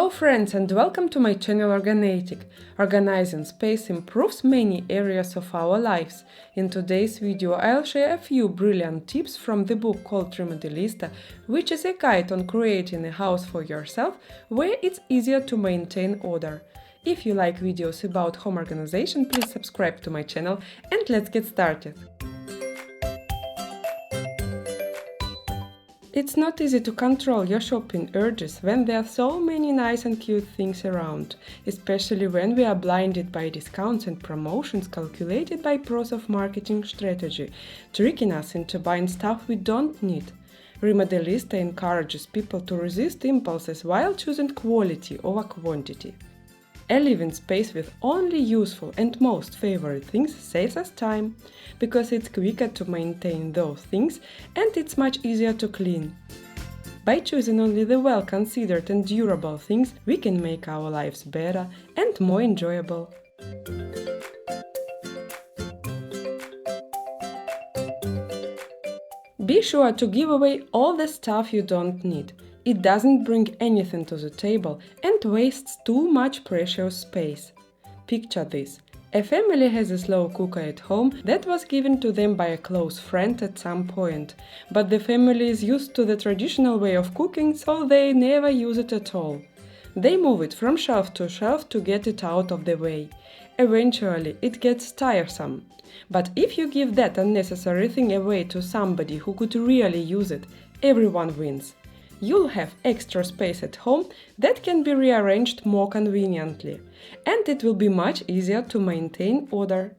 Hello friends and welcome to my channel OrgaNatic. Organizing space improves many areas of our lives. In today's video I'll share a few brilliant tips from the book called Remodelista, which is a guide on creating a house for yourself where it's easier to maintain order. If you like videos about home organization, please subscribe to my channel and let's get started. It's not easy to control your shopping urges when there are so many nice and cute things around, especially when we are blinded by discounts and promotions calculated by pros of marketing strategy, tricking us into buying stuff we don't need. Remodelista encourages people to resist impulses while choosing quality over quantity. A living space with only useful and most favorite things saves us time, because it's quicker to maintain those things and it's much easier to clean. By choosing only the well-considered and durable things, we can make our lives better and more enjoyable. Be sure to give away all the stuff you don't need. It doesn't bring anything to the table and wastes too much precious space. Picture this. A family has a slow cooker at home that was given to them by a close friend at some point, but the family is used to the traditional way of cooking, so they never use it at all. They move it from shelf to shelf to get it out of the way. Eventually, it gets tiresome. But if you give that unnecessary thing away to somebody who could really use it, everyone wins. You'll have extra space at home that can be rearranged more conveniently, and it will be much easier to maintain order.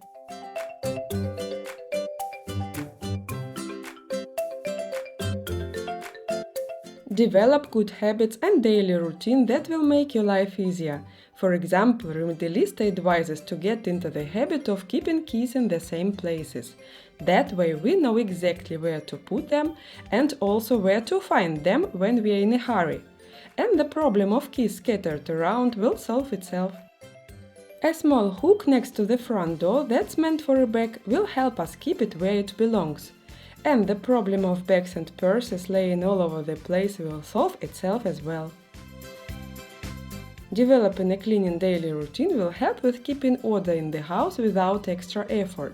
Develop good habits and daily routine that will make your life easier. For example, Remodelista advises to get into the habit of keeping keys in the same places. That way we know exactly where to put them and also where to find them when we are in a hurry. And the problem of keys scattered around will solve itself. A small hook next to the front door that's meant for a bag will help us keep it where it belongs. And the problem of bags and purses laying all over the place will solve itself as well. Developing a cleaning daily routine will help with keeping order in the house without extra effort.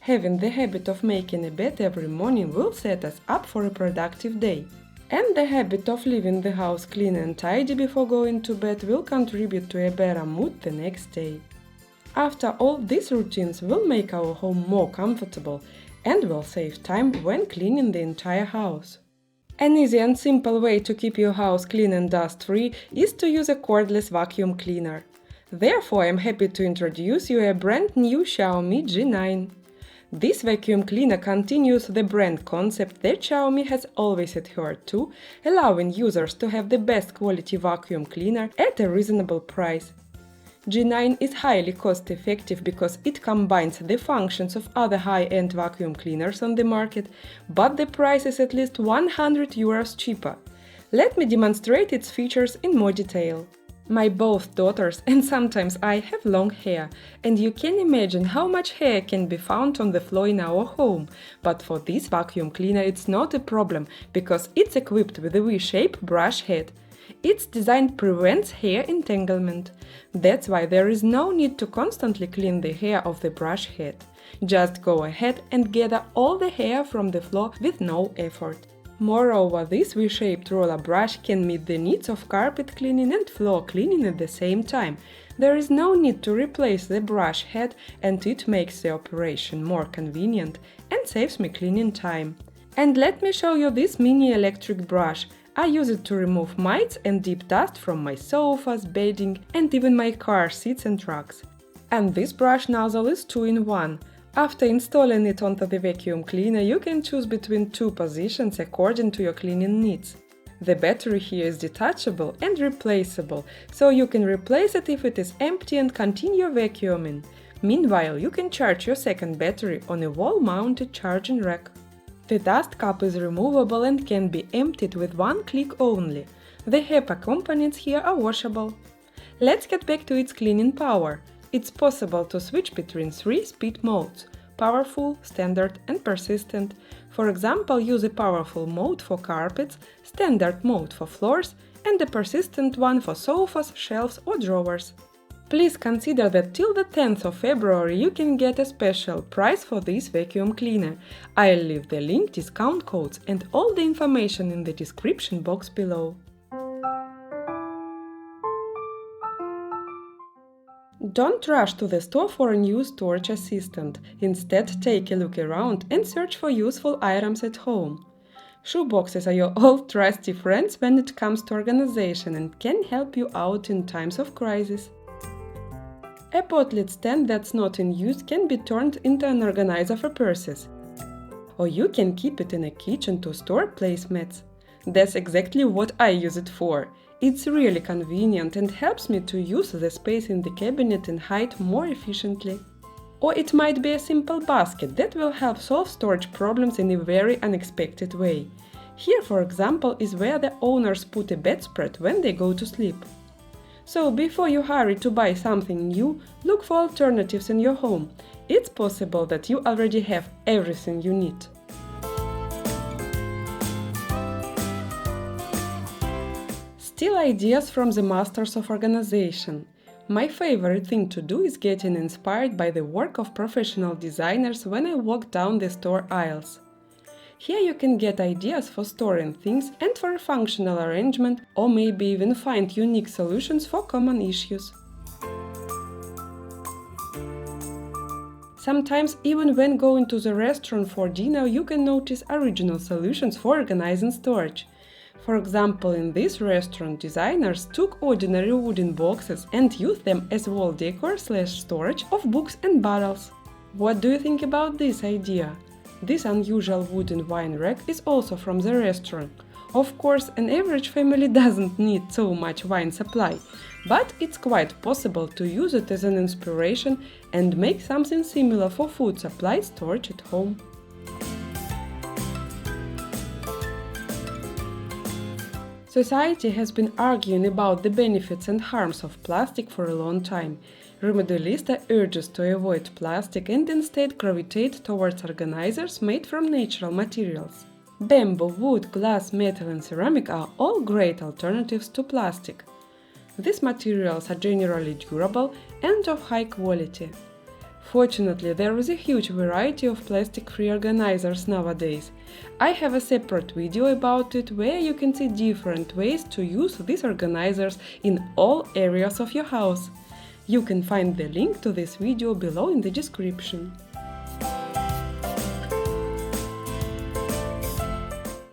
Having the habit of making a bed every morning will set us up for a productive day. And the habit of leaving the house clean and tidy before going to bed will contribute to a better mood the next day. After all, these routines will make our home more comfortable and will save time when cleaning the entire house. An easy and simple way to keep your house clean and dust-free is to use a cordless vacuum cleaner. Therefore, I'm happy to introduce you a brand new Xiaomi G9. This vacuum cleaner continues the brand concept that Xiaomi has always adhered to, allowing users to have the best quality vacuum cleaner at a reasonable price. G9 is highly cost-effective because it combines the functions of other high-end vacuum cleaners on the market, but the price is at least €100 cheaper. Let me demonstrate its features in more detail. My both daughters and sometimes I have long hair, and you can imagine how much hair can be found on the floor in our home. But for this vacuum cleaner it's not a problem, because it's equipped with a V-shaped brush head. Its design prevents hair entanglement. That's why there is no need to constantly clean the hair of the brush head. Just go ahead and gather all the hair from the floor with no effort. Moreover, this V-shaped roller brush can meet the needs of carpet cleaning and floor cleaning at the same time. There is no need to replace the brush head, and it makes the operation more convenient and saves me cleaning time. And let me show you this mini electric brush. I use it to remove mites and deep dust from my sofas, bedding and even my car seats and trucks. And this brush nozzle is 2-in-1. After installing it onto the vacuum cleaner, you can choose between two positions according to your cleaning needs. The battery here is detachable and replaceable, so you can replace it if it is empty and continue vacuuming. Meanwhile, you can charge your second battery on a wall-mounted charging rack. The dust cup is removable and can be emptied with one click only. The HEPA components here are washable. Let's get back to its cleaning power. It's possible to switch between 3 speed modes: powerful, standard and persistent. For example, use a powerful mode for carpets, standard mode for floors and a persistent one for sofas, shelves or drawers. Please consider that till the 10th of February you can get a special price for this vacuum cleaner. I'll leave the link, discount codes and all the information in the description box below. Don't rush to the store for a new storage assistant. Instead, take a look around and search for useful items at home. Shoeboxes are your old trusty friends when it comes to organization and can help you out in times of crisis. A pot lid stand that's not in use can be turned into an organizer for purses. Or you can keep it in a kitchen to store placemats. That's exactly what I use it for. It's really convenient and helps me to use the space in the cabinet and hide more efficiently. Or it might be a simple basket that will help solve storage problems in a very unexpected way. Here, for example, is where the owners put a bedspread when they go to sleep. So before you hurry to buy something new, look for alternatives in your home. It's possible that you already have everything you need. Still ideas from the masters of organization. My favorite thing to do is getting inspired by the work of professional designers when I walk down the store aisles. Here you can get ideas for storing things and for a functional arrangement, or maybe even find unique solutions for common issues. Sometimes, even when going to the restaurant for dinner, you can notice original solutions for organizing storage. For example, in this restaurant, designers took ordinary wooden boxes and used them as wall decor/storage of books and bottles. What do you think about this idea? This unusual wooden wine rack is also from the restaurant. Of course, an average family doesn't need so much wine supply, but it's quite possible to use it as an inspiration and make something similar for food supply storage at home. Society has been arguing about the benefits and harms of plastic for a long time. Remodelista urges to avoid plastic and instead gravitate towards organizers made from natural materials. Bamboo, wood, glass, metal and ceramic are all great alternatives to plastic. These materials are generally durable and of high quality. Fortunately, there is a huge variety of plastic-free organizers nowadays. I have a separate video about it where you can see different ways to use these organizers in all areas of your house. You can find the link to this video below in the description.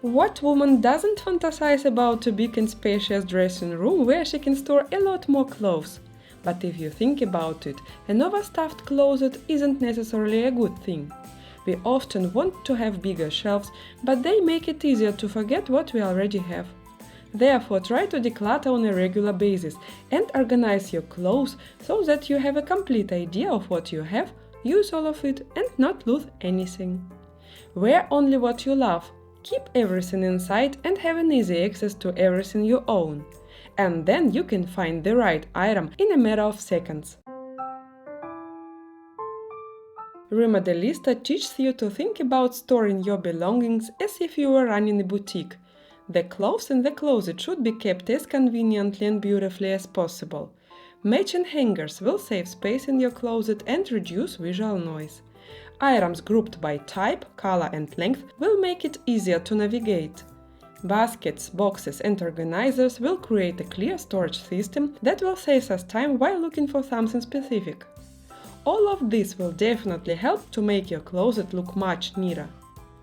What woman doesn't fantasize about a big and spacious dressing room where she can store a lot more clothes? But if you think about it, an overstuffed closet isn't necessarily a good thing. We often want to have bigger shelves, but they make it easier to forget what we already have. Therefore, try to declutter on a regular basis and organize your clothes so that you have a complete idea of what you have, use all of it and not lose anything. Wear only what you love, keep everything inside and have an easy access to everything you own. And then you can find the right item in a matter of seconds. Remodelista teaches you to think about storing your belongings as if you were running a boutique. The clothes in the closet should be kept as conveniently and beautifully as possible. Matching hangers will save space in your closet and reduce visual noise. Items grouped by type, color and length will make it easier to navigate. Baskets, boxes and organizers will create a clear storage system that will save us time while looking for something specific. All of this will definitely help to make your closet look much neater.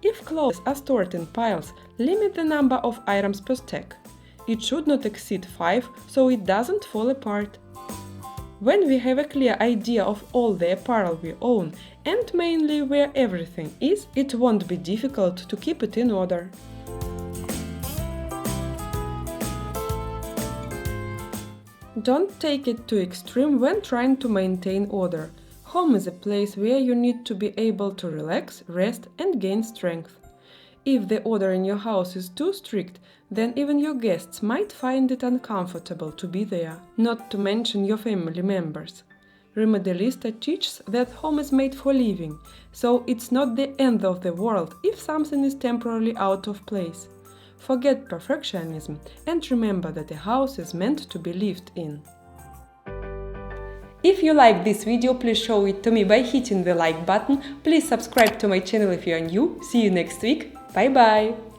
If clothes are stored in piles, limit the number of items per stack. It should not exceed 5, so it doesn't fall apart. When we have a clear idea of all the apparel we own and mainly where everything is, it won't be difficult to keep it in order. Don't take it to extreme when trying to maintain order. Home is a place where you need to be able to relax, rest and gain strength. If the order in your house is too strict, then even your guests might find it uncomfortable to be there, not to mention your family members. Remodelista teaches that home is made for living, so it's not the end of the world if something is temporarily out of place. Forget perfectionism and remember that a house is meant to be lived in. If you like this video, please show it to me by hitting the like button. Please subscribe to my channel if you are new. See you next week. Bye bye!